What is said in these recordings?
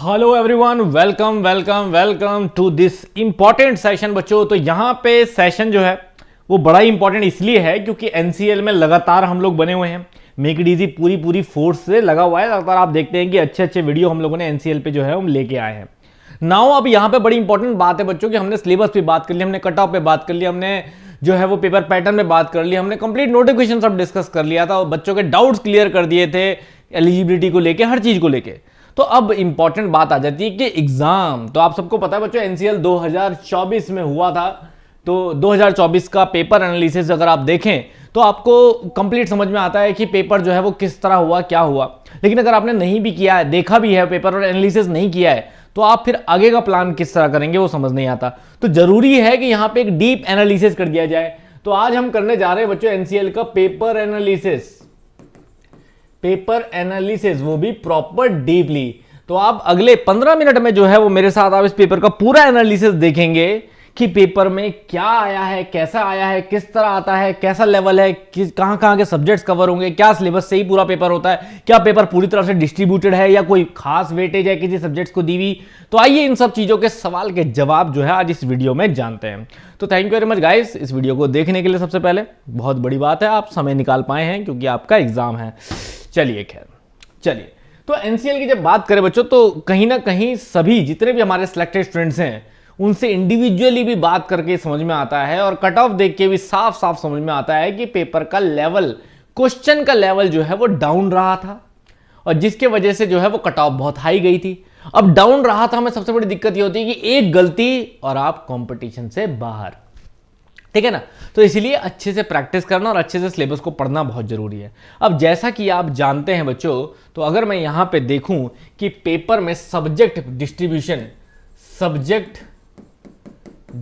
Hello everyone, welcome welcome welcome to this important session बच्चों। तो यहाँ पे सेशन जो है वो बड़ा ही इंपॉर्टेंट इसलिए है क्योंकि एनसीएल में लगातार हम लोग बने हुए हैं। मेक इट इजी पूरी फोर्स से लगा हुआ है। लगातार आप देखते हैं कि अच्छे अच्छे वीडियो हम लोगों ने एनसीएल पे जो है हम लेके आए हैं। नाउ अब यहाँ पे बड़ी इंपॉर्टेंट बात है बच्चों कि हमने सिलेबस पे बात कर ली, हमने कट ऑफ पे बात कर लिया, हमने जो है वो पेपर पैटर्न में बात कर लिया, हमने कंप्लीट नोटिफिकेशन सब डिस्कस कर लिया था और बच्चों के डाउट्स क्लियर कर दिए थे एलिजिबिलिटी को लेके, हर चीज को लेके। तो अब इंपॉर्टेंट बात आ जाती है कि एग्जाम, तो आप सबको पता है बच्चों एनसीएल 2024 में हुआ था। तो 2024 का पेपर एनालिसिस अगर आप देखें तो आपको कंप्लीट समझ में आता है कि पेपर जो है वो किस तरह हुआ, क्या हुआ। लेकिन अगर आपने नहीं भी किया है, देखा भी है पेपर और एनालिसिस नहीं किया है, तो आप फिर आगे का प्लान किस तरह करेंगे वो समझ नहीं आता। तो जरूरी है कि यहां पे एक डीप एनालिसिस कर दिया जाए। तो आज हम करने जा रहे हैं बच्चों एनसीएल का पेपर एनालिसिस, वो भी प्रॉपर डीपली। तो आप अगले 15 मिनट में जो है वो मेरे साथ आप इस पेपर का पूरा एनालिसिस देखेंगे कि पेपर में क्या आया है, कैसा आया है, किस तरह आता है, कैसा लेवल है, कहां कहां के सब्जेक्ट्स कवर होंगे, क्या सिलेबस से ही पूरा पेपर होता है, क्या पेपर पूरी तरह से डिस्ट्रीब्यूटेड है या कोई खास वेटेज है किसी सब्जेक्ट्स को दी हुई। तो आइए इन सब चीजों के सवाल के जवाब जो है आज इस वीडियो में जानते हैं। तो thank you very much guys इस वीडियो को देखने के लिए। सबसे पहले बहुत बड़ी बात है आप समय निकाल पाए हैं क्योंकि आपका एग्जाम है। चलिए तो एनसीएल की जब बात करें बच्चों तो कहीं ना कहीं सभी जितने भी हमारे सिलेक्टेड स्टूडेंट्स हैं उनसे इंडिविजुअली भी बात करके समझ में आता है और कट ऑफ देख के भी साफ साफ समझ में आता है कि पेपर का लेवल, क्वेश्चन का लेवल जो है वो डाउन रहा था और जिसके वजह से जो है वो कट ऑफ बहुत हाई गई थी। अब डाउन रहा था हमें सबसे बड़ी दिक्कत ये होती है कि एक गलती और आप कंपटीशन से बाहर, ठीक है ना। तो इसलिए अच्छे से प्रैक्टिस करना और अच्छे से सिलेबस को पढ़ना बहुत जरूरी है। अब जैसा कि आप जानते हैं बच्चों, तो अगर मैं यहां पे देखूं कि पेपर में सब्जेक्ट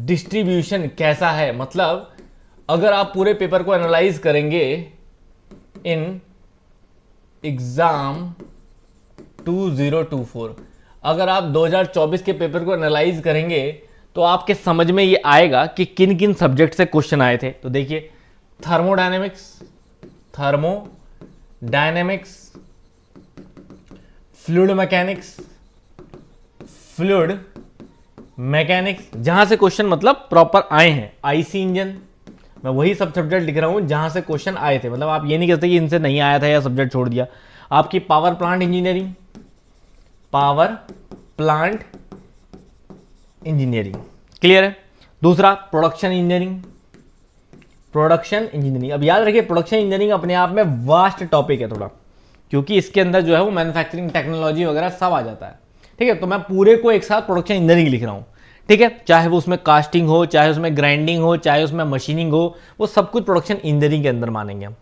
डिस्ट्रीब्यूशन कैसा है, मतलब अगर आप पूरे पेपर को एनालाइज करेंगे इन एग्जाम 2024, अगर आप 2024 के पेपर को एनालाइज करेंगे तो आपके समझ में ये आएगा कि किन किन सब्जेक्ट से क्वेश्चन आए थे। तो देखिए थर्मोडायनेमिक्स, फ्लूइड मैकेनिक्स, जहां से क्वेश्चन मतलब प्रॉपर आए हैं। आईसी इंजन, मैं वही सब सब्जेक्ट लिख रहा हूं जहां से क्वेश्चन आए थे, मतलब आप ये नहीं कहते कि इनसे नहीं आया था या सब्जेक्ट छोड़ दिया। आपकी पावर प्लांट इंजीनियरिंग क्लियर है। दूसरा प्रोडक्शन इंजीनियरिंग। अब याद रखिए प्रोडक्शन इंजीनियरिंग अपने आप में वास्ट टॉपिक है थोड़ा, क्योंकि इसके अंदर जो है वो मैन्युफैक्चरिंग टेक्नोलॉजी वगैरह सब आ जाता है, ठीक है। तो मैं पूरे को एक साथ प्रोडक्शन इंजीनियरिंग लिख रहा हूं, ठीक है। चाहे वो उसमें कास्टिंग हो, चाहे उसमें ग्राइंडिंग हो, चाहे उसमें मशीनिंग हो, वो सब कुछ प्रोडक्शन इंजीनियरिंग के अंदर मानेंगे हम,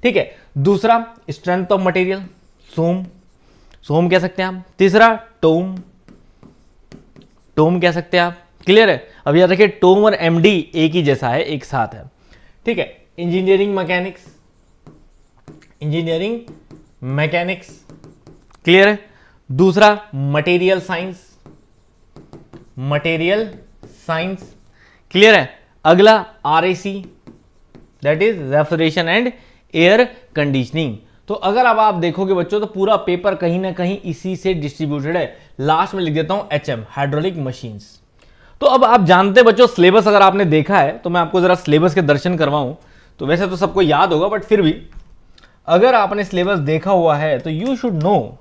ठीक है। दूसरा स्ट्रेंथ ऑफ मटेरियल, सोम कह सकते हैं आप। तीसरा टोम कह सकते हैं आप, क्लियर है। अब याद रखिए टोम और एमडी एक ही जैसा है, एक साथ है, ठीक है। इंजीनियरिंग मैकेनिक्स क्लियर है। दूसरा मटेरियल साइंस क्लियर है। अगला RAC, that is refrigeration and air conditioning. तो अगर अब आप देखोगे बच्चों तो पूरा पेपर कहीं ना कहीं इसी से डिस्ट्रीब्यूटेड है। लास्ट में लिख देता हूं एचएम, हाइड्रोलिक मशीन्स। तो अब आप जानते बच्चों सिलेबस अगर आपने देखा है तो मैं आपको जरा सिलेबस के दर्शन करवाऊं। तो वैसे तो सबको याद होगा बट फिर भी अगर आपने सिलेबस देखा हुआ है तो यू शुड नो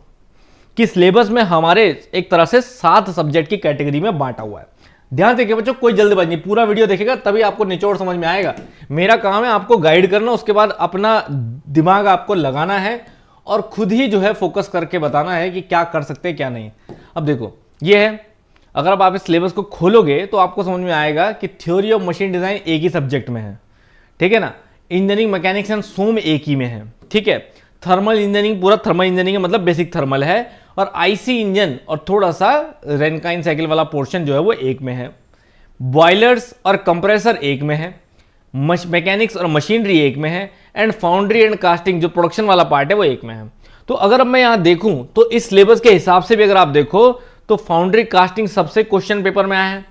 कि सिलेबस में हमारे एक तरह से 7 सब्जेक्ट की कैटेगरी में बांटा हुआ है। ध्यान देखिए बच्चों, कोई जल्दबाजी नहीं, पूरा वीडियो देखेगा तभी आपको निचोड़ समझ में आएगा। मेरा काम है आपको गाइड करना, उसके बाद अपना दिमाग आपको लगाना है और खुद ही जो है फोकस करके बताना है कि क्या कर सकते हैं क्या नहीं। अब देखो ये है, अगर आप इस सिलेबस को खोलोगे तो आपको समझ में आएगा कि थ्योरी ऑफ मशीन डिजाइन एक ही सब्जेक्ट में है, ठीक है ना। इंजीनियरिंग मैकेनिक्स एंड सोम एक ही में है, ठीक है। थर्मल इंजीनियरिंग, पूरा थर्मल इंजीनियरिंग मतलब बेसिक थर्मल है। और आईसी इंजन और थोड़ा सा रेनकाइन साइकिल वाला पोर्शन जो है वो एक में है। बॉयलर्स और कंप्रेसर एक में है। मैकेनिक्स और मशीनरी एक में है। एंड फाउंड्री एंड कास्टिंग जो प्रोडक्शन वाला पार्ट है वो एक में है। तो अगर अब मैं यहां देखूं तो इस सिलेबस के हिसाब से भी अगर आप देखो तो फाउंड्री कास्टिंग सबसे क्वेश्चन पेपर में आया है।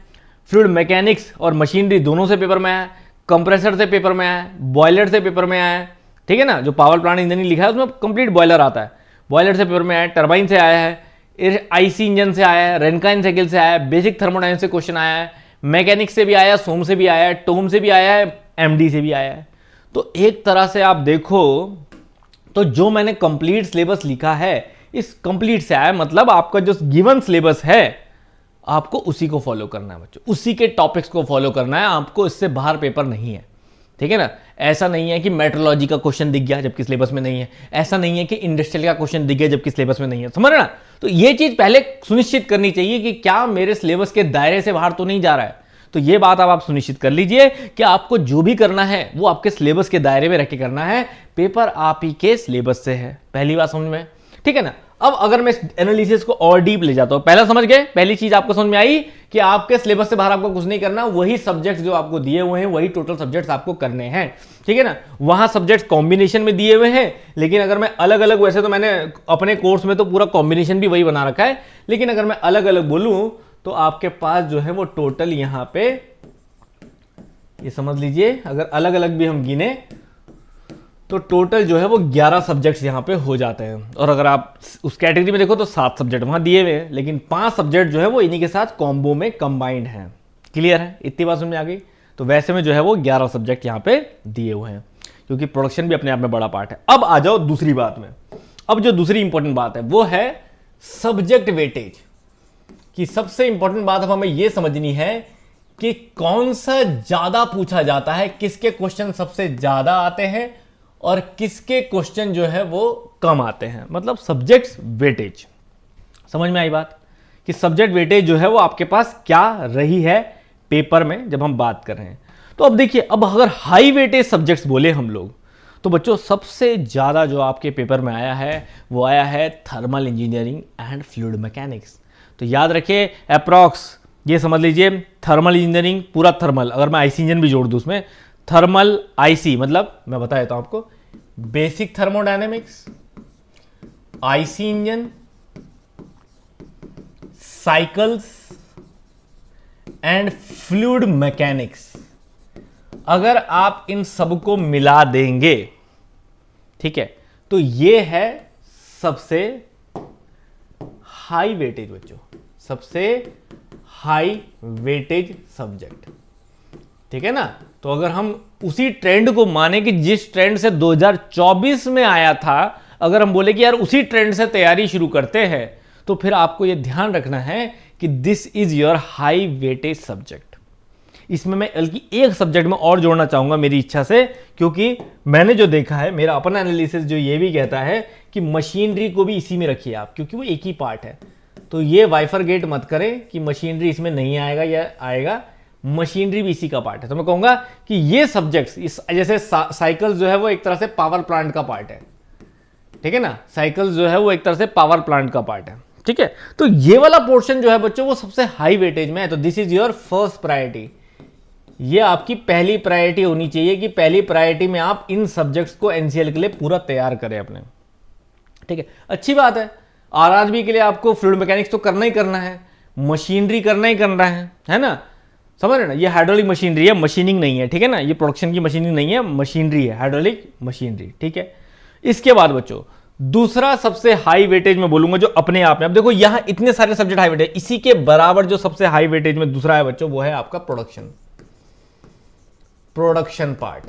फ्लूइड मैकेनिक्स और मशीनरी दोनों से पेपर में आया है। कंप्रेसर से पेपर में आया है, बॉयलर से पेपर में आया है, ठीक है ना। जो पावर प्लांट इंजीनियरिंग लिखा है उसमें कंप्लीट बॉयलर आता है, बॉयलर से पेपर में आया है, टरबाइन से आया है, आईसी इंजन से आया है, रेनकाइन साइकिल से आया है, बेसिक थर्मोडायनेमिक्स से क्वेश्चन आया है, मैकेनिक्स से भी आया है, सोम से भी आया है, टोम से भी आया है, एमडी से भी आया है। तो एक तरह से आप देखो तो जो मैंने कंप्लीट सिलेबस लिखा है इस कंप्लीट से आया, मतलब आपका जो गिवन सिलेबस है आपको उसी को फॉलो करना है बच्चों, उसी के टॉपिक्स को फॉलो करना है, आपको इससे बाहर पेपर नहीं है, ठीक है ना। ऐसा नहीं है कि मेट्रोलॉजी का क्वेश्चन दिख गया जबकि सिलेबस में नहीं है, ऐसा नहीं है कि इंडस्ट्रियल का क्वेश्चन दिख गया जबकि सिलेबस में नहीं है, समझ रहे ना। तो ये चीज पहले सुनिश्चित करनी चाहिए कि क्या मेरे सिलेबस के दायरे से बाहर तो नहीं जा रहा है। तो ये बात आप सुनिश्चित कर लीजिए कि आपको जो भी करना है वो आपके सिलेबस के दायरे में रख के करना है, पेपर आप ही के सिलेबस से है। पहली बात समझ में, ठीक है ना। अब अगर मैं एनालिसिस को और डीप ले जाता हूं, पहला समझ गए, पहली चीज आपको समझ में आई कि आपके सिलेबस से बाहर आपको कुछ नहीं करना, वही सब्जेक्ट्स जो आपको दिए हुए हैं वही टोटल सब्जेक्ट्स आपको करने हैं, ठीक है ना। वहां सब्जेक्ट्स कॉम्बिनेशन में दिए हुए हैं, लेकिन अगर मैं अलग अलग, वैसे तो मैंने अपने कोर्स में तो पूरा कॉम्बिनेशन भी वही बना रखा है, लेकिन अगर मैं अलग अलग बोलूं तो आपके पास जो है वो टोटल यहां पे, ये समझ लीजिए, अगर अलग अलग भी हम गिने तो टोटल जो है वो 11 सब्जेक्ट्स यहां पे हो जाते हैं। और अगर आप उस कैटेगरी में देखो तो 7 सब्जेक्ट वहां दिए हुए हैं, लेकिन 5 सब्जेक्ट जो है वो इन्हीं के साथ कॉम्बो में कंबाइंड हैं। क्लियर है, इतनी बात समझ में आ गई। तो वैसे में जो है वो 11 सब्जेक्ट यहां पे दिए हुए हैं, क्योंकि प्रोडक्शन भी अपने आप में बड़ा पार्ट है। अब आ जाओ दूसरी बात में। अब जो दूसरी इंपॉर्टेंट बात है वो है सब्जेक्ट वेटेज की। सबसे इंपॉर्टेंट बात अब हमें यह समझनी है कि कौन सा ज्यादा पूछा जाता है, किसके क्वेश्चन सबसे ज्यादा आते हैं और किसके क्वेश्चन जो है वो कम आते हैं, मतलब सब्जेक्ट वेटेज। समझ में आई बात कि सब्जेक्ट वेटेज जो है वो आपके पास क्या रही है पेपर में जब हम बात कर रहे हैं। तो अब देखिए, अब अगर हाई वेटेज सब्जेक्ट्स बोले हम लोग तो बच्चों सबसे ज्यादा जो आपके पेपर में आया है वो आया है thermal engineering and fluid mechanics. तो याद रखिए अप्रॉक्स ये समझ लीजिए, थर्मल इंजीनियरिंग पूरा थर्मल, अगर मैं आईसी इंजन भी जोड़ दूं उसमें, थर्मल आईसी मतलब मैं बता देता हूं आपको, basic thermodynamics, IC engine, cycles and fluid mechanics. अगर आप इन सबको मिला देंगे, ठीक है, तो ये है सबसे हाई वेटेज बच्चों, सबसे हाई वेटेज सब्जेक्ट, ठीक है ना। तो अगर हम उसी ट्रेंड को माने कि जिस ट्रेंड से 2024 में आया था, अगर हम बोले कि यार उसी ट्रेंड से तैयारी शुरू करते हैं, तो फिर आपको यह ध्यान रखना है कि this is your high weightage subject. इसमें मैं बल्कि एक सब्जेक्ट में और जोड़ना चाहूंगा मेरी इच्छा से, क्योंकि मैंने जो देखा है, मेरा अपना एनालिसिस जो ये भी कहता है कि मशीनरी को भी इसी में रखिए आप, क्योंकि वो एक ही पार्ट है। तो ये वाइफरगेट मत करें कि मशीनरी इसमें नहीं आएगा या आएगा, मशीनरी भी इसी का पार्ट है। तो मैं कहूंगा कि ये सब्जेक्ट्स, इस जैसे साइकिल जो है वो एक तरह से पावर प्लांट का पार्ट है, ठीक है ना। साइकिल जो है वो एक तरह से पावर प्लांट का पार्ट है, ठीक है। तो ये वाला पोर्शन जो है बच्चों वो सबसे हाई वेटेज में है। तो this is your first priority, ये आपकी पहली प्रायोरिटी होनी चाहिए कि पहली प्रायोरिटी में आप इन सब्जेक्ट्स को एनसीएल के लिए पूरा तैयार करें अपने, ठीक है। अच्छी बात है, आरआरबी के लिए आपको फ्लूइड मैकेनिक्स तो करना ही करना है, मशीनरी करना ही करना है ना, समझ रहे ना। ये हाइड्रोलिक मशीनरी है, मशीनिंग नहीं है, ठीक है ना। ये प्रोडक्शन की मशीनिंग नहीं है, मशीनरी है, हाइड्रोलिक मशीनरी, ठीक है। इसके बाद बच्चों दूसरा सबसे हाई वेटेज में बोलूंगा जो अपने आप में, अब देखो यहां इतने सारे सब्जेक्ट हाई वेटेज, इसी के बराबर जो सबसे हाई वेटेज में दूसरा है बच्चों वो है आपका प्रोडक्शन पार्ट।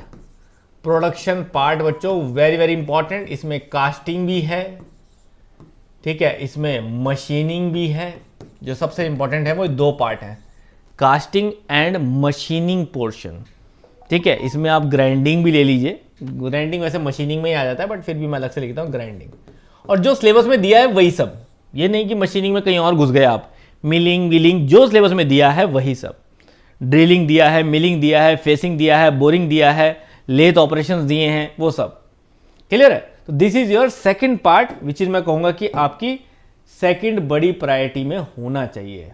प्रोडक्शन पार्ट बच्चों वेरी वेरी इंपॉर्टेंट। इसमें कास्टिंग भी है, ठीक है, इसमें मशीनिंग भी है। जो सबसे इंपॉर्टेंट है वो 2 पार्ट है, कास्टिंग एंड मशीनिंग पोर्शन, ठीक है। इसमें आप ग्राइंडिंग भी ले लीजिए, ग्राइंडिंग वैसे मशीनिंग में ही आ जाता है, बट फिर भी मैं अलग से लिखता हूं ग्राइंडिंग। और जो सिलेबस में दिया है वही सब, ये नहीं कि मशीनिंग में कहीं और घुस गए आप, मिलिंग विलिंग जो सिलेबस में दिया है वही सब, ड्रिलिंग दिया है, मिलिंग दिया है, फेसिंग दिया है, बोरिंग दिया है, लेथ ऑपरेशंस दिए हैं, वो सब क्लियर है। तो this is your second part which is मैं कहूंगा कि आपकी सेकंड बड़ी प्रायोरिटी में होना चाहिए,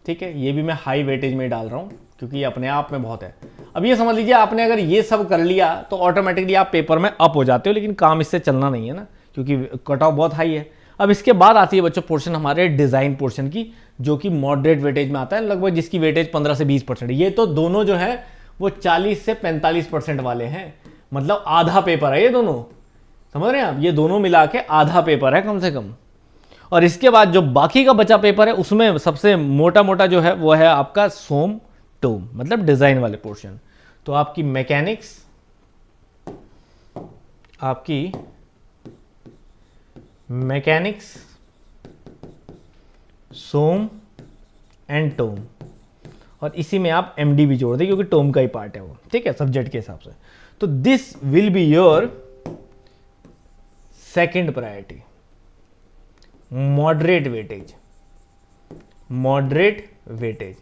ठीक है। ये भी मैं हाई वेटेज में डाल रहा हूं क्योंकि ये अपने आप में बहुत है। अब ये समझ लीजिए आपने अगर ये सब कर लिया तो ऑटोमेटिकली आप पेपर में अप हो जाते हो, लेकिन काम इससे चलना नहीं है ना, क्योंकि कट ऑफ बहुत हाई है। अब इसके बाद आती है बच्चों पोर्शन हमारे डिजाइन पोर्शन की, जो कि मॉडरेट वेटेज में आता है, लगभग जिसकी वेटेज 15 से 20%। ये तो दोनों जो है वो 40 से 45% वाले हैं, मतलब आधा पेपर है ये दोनों, समझ रहे हैं आप, ये दोनों मिला के आधा पेपर है कम से कम, और इसके बाद जो बाकी का बचा पेपर है उसमें सबसे मोटा मोटा जो है वो है आपका सोम टोम, मतलब डिजाइन वाले पोर्शन। तो आपकी मैकेनिक्स, सोम एंड टोम, और इसी में आप एमडी भी जोड़ दें क्योंकि टोम का ही पार्ट है वो, ठीक है, सब्जेक्ट के हिसाब से। तो this will be your second priority, moderate weightage,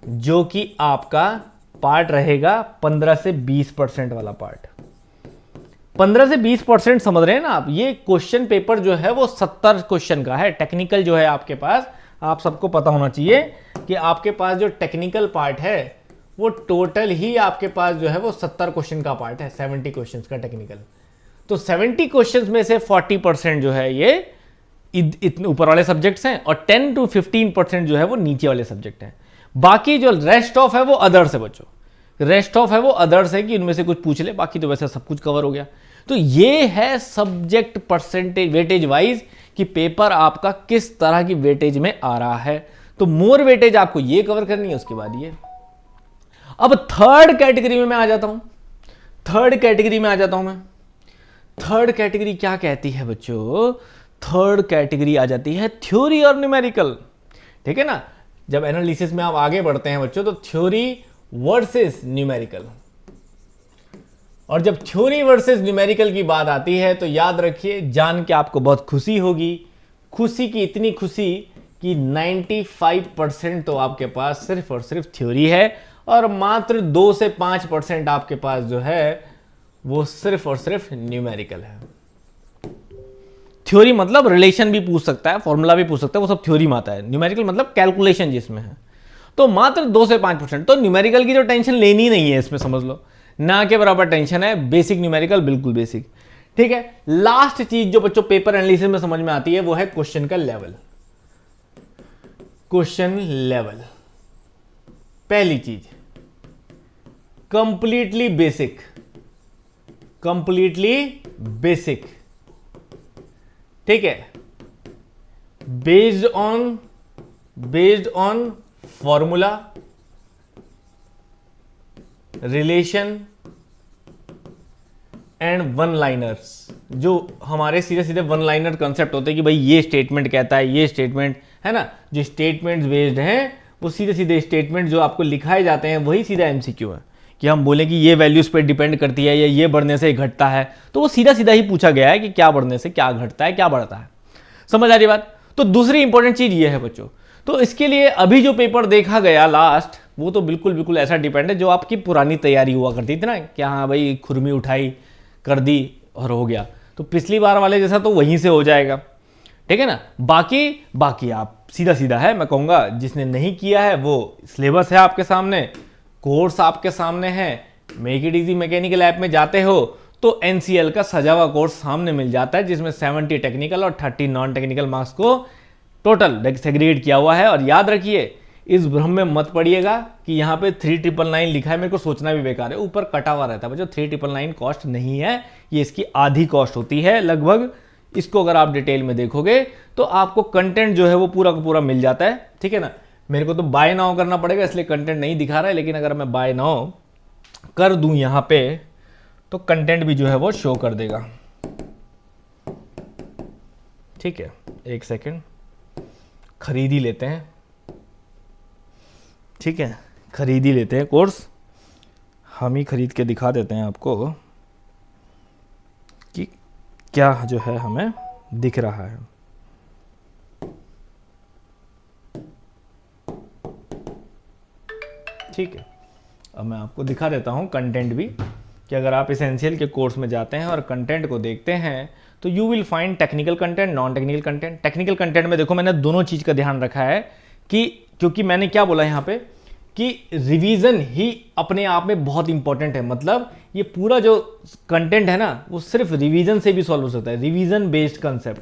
जो कि आपका पार्ट रहेगा 15 से 20% वाला पार्ट। 15 से 20% समझ रहे हैं ना आप? ये क्वेश्चन पेपर जो है वो 70 क्वेश्चन का है। टेक्निकल जो है आपके पास, आप सबको पता होना चाहिए कि आपके पास जो टेक्निकल पार्ट है वो टोटल ही आपके पास जो है वो 70 क्वेश्चन का पार्ट है, 70 क्वेश्चन का टेक्निकल। तो 70 क्वेश्चन में से 40% जो है ये इतने ऊपर वाले सब्जेक्ट्स हैं और 10 to 15% जो है वो नीचे वाले सब्जेक्ट हैं। बाकी जो रेस्ट ऑफ है वो अदर्स है बच्चों, रेस्ट ऑफ है वो अदर्स है कि उनमें से कुछ पूछ ले, बाकी तो वैसे सब कुछ कवर हो गया। तो ये है सब्जेक्ट परसेंटेज वेटेज वाइज कि पेपर आपका किस तरह की वेटेज में आ रहा है। तो मोर वेटेज आपको ये कवर करनी है, उसके बाद ये। अब थर्ड कैटेगरी में मैं आ जाता हूं, थर्ड कैटेगरी क्या कहती है बच्चों? थर्ड कैटेगरी आ जाती है थ्योरी और न्यूमेरिकल, ठीक है ना। जब एनालिसिस में आप आगे बढ़ते हैं बच्चों तो थ्योरी वर्सेस न्यूमेरिकल, और जब थ्योरी वर्सेस न्यूमेरिकल की बात आती है तो याद रखिए, जान के आपको बहुत खुशी होगी, खुशी की इतनी खुशी कि 95% तो आपके पास सिर्फ और सिर्फ थ्योरी है और मात्र 2 से 5% आपके पास जो है वो सिर्फ और सिर्फ न्यूमेरिकल है। थ्योरी मतलब रिलेशन भी पूछ सकता है, फॉर्मूला भी पूछ सकता है, वो सब थ्योरी में आता है। न्यूमेरिकल मतलब कैलकुलेशन जिसमें है। तो मात्र 2 से 5%। तो न्यूमेरिकल की जो टेंशन लेनी नहीं है इसमें, समझ लो ना के बराबर टेंशन है। बेसिक न्यूमेरिकल बिल्कुल बेसिक, ठीक है। लास्ट चीज जो बच्चों पेपर एनालिसिस में समझ में आती है वो है क्वेश्चन का लेवल। क्वेश्चन लेवल पहली चीज कंप्लीटली बेसिक, ठीक है। Based on formula, relation and one liners. जो हमारे सीधे सीधे वन लाइनर कंसेप्ट होते हैं कि भाई ये स्टेटमेंट कहता है, ये स्टेटमेंट है ना, जो स्टेटमेंट्स बेस्ड हैं वो सीधे सीधे स्टेटमेंट जो आपको लिखाए जाते हैं वही सीधा एमसीक्यू है। कि हम बोले कि ये वैल्यूज पे डिपेंड करती है या ये बढ़ने से घटता है, तो वो सीधा सीधा ही पूछा गया है कि क्या बढ़ने से क्या घटता है, क्या बढ़ता है। समझ आ रही बात? तो दूसरी इंपॉर्टेंट चीज ये है बच्चों, तो इसके लिए अभी जो पेपर देखा गया लास्ट, वो तो बिल्कुल ऐसा डिपेंड है जो आपकी पुरानी तैयारी हुआ करती थी ना, कि हाँ भाई खुरमी उठाई कर दी और हो गया। तो पिछली बार वाले जैसा तो वहीं से हो जाएगा, ठीक है ना। बाकी आप सीधा है, मैं कहूँगा जिसने नहीं किया है वो सिलेबस है आपके सामने, कोर्स आपके सामने है। Make it easy mechanical app में जाते हो तो एनसीएल का सजा हुआ कोर्स सामने मिल जाता है, जिसमें 70 टेक्निकल और 30 नॉन टेक्निकल मार्क्स को टोटल सेग्रीगेट किया हुआ है। और याद रखिए, इस भ्रम में मत पड़िएगा कि यहाँ पे 3999 लिखा है, मेरे को सोचना भी बेकार है, ऊपर कटा हुआ रहता है बच्चों। 3999 कॉस्ट नहीं है, ये इसकी आधी कॉस्ट होती है लगभग। इसको अगर आप डिटेल में देखोगे तो आपको कंटेंट जो है वो पूरा का पूरा मिल जाता है, ठीक है ना। मेरे को तो बाय नाउ करना पड़ेगा इसलिए कंटेंट नहीं दिखा रहा है, लेकिन अगर मैं बाय नाउ कर दूं यहाँ पे तो कंटेंट भी जो है वो शो कर देगा, ठीक है। एक सेकंड, खरीद ही लेते हैं, ठीक है, खरीद ही लेते हैं कोर्स। हम ही खरीद के दिखा देते हैं आपको कि क्या जो है हमें दिख रहा है। ठीक है, अब मैं आपको दिखा देता हूं कंटेंट भी, कि अगर आप एसेंशियल के कोर्स में जाते हैं और कंटेंट को देखते हैं तो you will find technical content, non technical content. Technical content में देखो मैंने दोनों चीज़ का ध्यान रखा है कि, क्योंकि मैंने क्या बोला यहाँ पे कि रिवीजन ही अपने आप में बहुत इंपॉर्टेंट है। मतलब ये पूरा जो कंटेंट है ना वो सिर्फ रिवीजन से भी सॉल्व हो सकता है, रिवीजन बेस्ड कंसेप्ट।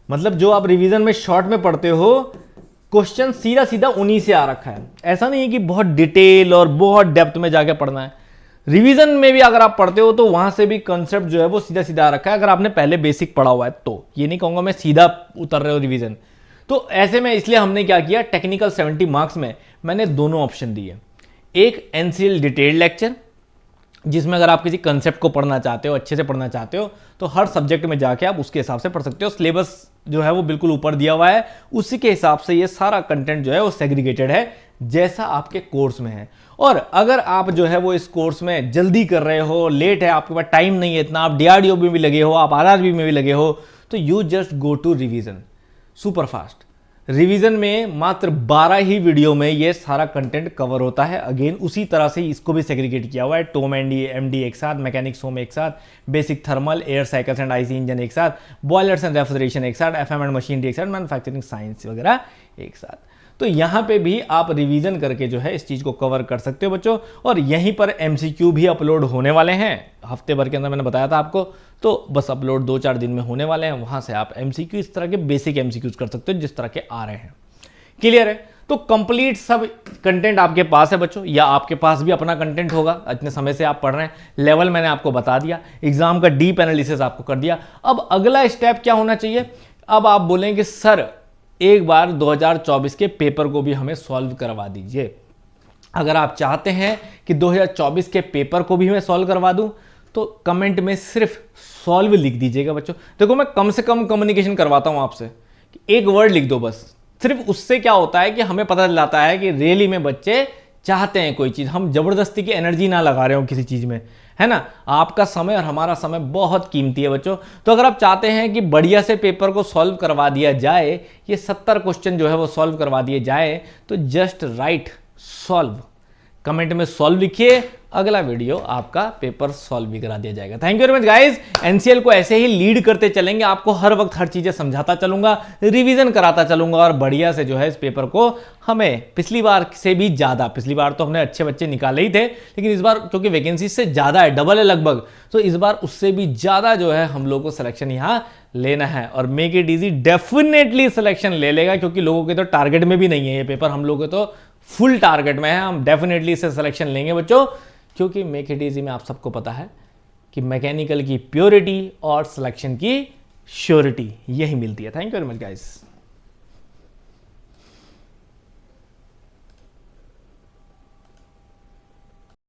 मतलब जो आप रिवीजन में शॉर्ट में पढ़ते हो, क्वेश्चन सीधा सीधा उन्हीं से आ रखा है। ऐसा नहीं है कि बहुत डिटेल और बहुत डेप्थ में जाके पढ़ना है। रिवीजन में भी अगर आप पढ़ते हो तो वहां से भी कंसेप्ट जो है वो सीधा सीधा रखा है, अगर आपने पहले बेसिक पढ़ा हुआ है तो। ये नहीं कहूंगा मैं सीधा उतर रहे हो रिवीजन। तो ऐसे में इसलिए हमने क्या किया, टेक्निकल 70 मार्क्स में मैंने दोनों ऑप्शन दिए। एक एनसीएल डिटेल्ड लेक्चर, जिसमें अगर आप किसी कंसेप्ट को पढ़ना चाहते हो, अच्छे से पढ़ना चाहते हो, तो हर सब्जेक्ट में जाके आप उसके हिसाब से पढ़ सकते हो। सिलेबस जो है वो बिल्कुल ऊपर दिया हुआ है, उसी के हिसाब से ये सारा कंटेंट जो है वो सेग्रीगेटेड है, जैसा आपके कोर्स में है। और अगर आप जो है वो इस कोर्स में जल्दी कर रहे हो, लेट है, आपके पास टाइम नहीं है इतना, आप डीआरडीओ में भी लगे हो, आप आरआरबी में भी लगे हो, तो you just go to revision super fast. Revision में मात्र 12 ही वीडियो में ये सारा कंटेंट कवर होता है। अगेन उसी तरह से इसको भी सेग्रीगेट किया हुआ है, टोम एमडी एक साथ, मैकेनिक्स होम एक साथ, basic thermal, air cycles and IC engine एक साथ, बॉयलर्स एंड रेफ्रिजरेशन एक साथ, एफएम एंड मशीनरी एक साथ, मैन्युफैक्चरिंग साइंस वगैरह एक साथ। तो यहाँ पे भी आप रिवीजन करके जो है इस चीज़ को कवर कर सकते हो बच्चों। और यहीं पर एमसीक्यू भी अपलोड होने वाले हैं हफ्ते भर के अंदर, मैंने बताया था आपको, तो बस अपलोड 2-4 दिन में होने वाले हैं। वहाँ से आप एमसीक्यू, इस तरह के बेसिक एमसीक्यूज कर सकते हो जिस तरह के आ रहे हैं। क्लियर है? तो कंप्लीट सब कंटेंट आपके पास है बच्चों, या आपके पास भी अपना कंटेंट होगा, इतने समय से आप पढ़ रहे हैं। लेवल मैंने आपको बता दिया, एग्जाम का डीप एनालिसिस आपको कर दिया। अब अगला स्टेप क्या होना चाहिए? अब आप बोलेंगे सर एक बार 2024 के पेपर को भी हमें सॉल्व करवा दीजिए। अगर आप चाहते हैं कि 2024 के पेपर को भी मैं सॉल्व करवा दूं, तो कमेंट में सिर्फ सॉल्व लिख दीजिएगा बच्चों। देखो मैं कम से कम कम्युनिकेशन करवाता हूं आपसे, एक वर्ड लिख दो बस। सिर्फ उससे क्या होता है कि हमें पता चल जाता है कि रियली में बच्चे चाहते हैं कोई चीज़, हम जबरदस्ती की एनर्जी ना लगा रहे हो किसी चीज़ में, है ना। आपका समय और हमारा समय बहुत कीमती है बच्चों। तो अगर आप चाहते हैं कि बढ़िया से पेपर को सॉल्व करवा दिया जाए, ये 70 क्वेश्चन जो है वो सॉल्व करवा दिए जाए, तो जस्ट राइट सॉल्व, कमेंट में सॉल्व लिखिए, अगला वीडियो आपका पेपर सॉल्व भी करा दिया जाएगा। Thank you very much guys. NCL को ऐसे ही लीड करते चलेंगे, आपको हर वक्त हर चीजें समझाता चलूंगा, रिवीजन कराता चलूंगा, और बढ़िया से जो है इस पेपर को हमें पिछली बार से भी ज्यादा, पिछली बार तो हमने अच्छे बच्चे निकाले ही थे, लेकिन इस बार क्योंकि वैकेंसी से ज्यादा है, डबल है लगभग, तो इस बार उससे भी ज्यादा जो है हम लोग को सिलेक्शन यहाँ लेना है। और make it easy definitely selection ले लेगा, क्योंकि लोगों के तो टारगेट में भी नहीं है ये पेपर, हम लोग के तो फुल टारगेट में है। हम डेफिनेटली इसे सिलेक्शन लेंगे बच्चों, क्योंकि मेक इट इजी में आप सबको पता है कि मैकेनिकल की प्योरिटी और सिलेक्शन की श्योरिटी यही मिलती है। Thank you very much guys.